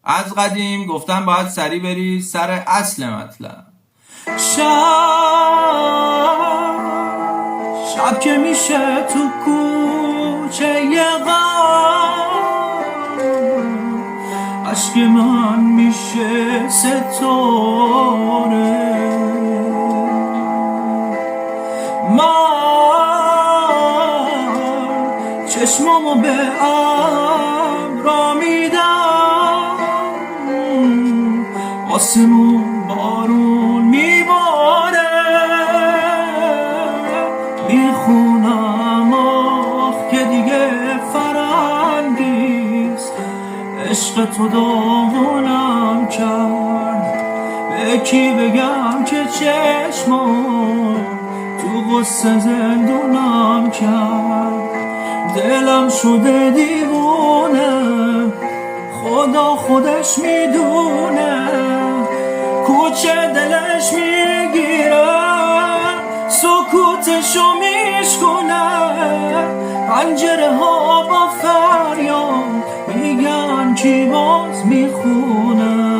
از قدیم گفتن باید سری بری سر اصل مطلب. شب که میشه تو کوچه غم، عشق من میشه ستاره. من چشمامو به ابرا میدم، آسمون بارون میباره. میخونم آخ که دیگه فرنگیست، عشق تو داغونم کرد. به کی بگم که چشمم تو غصه زندونم کرد. دلم شده دیوونه، خدا خودش میدونه. کوچه دلش میگیره، سکوتشو میشکنه. پنجره ها با فریاد میگن کی باز میخونه.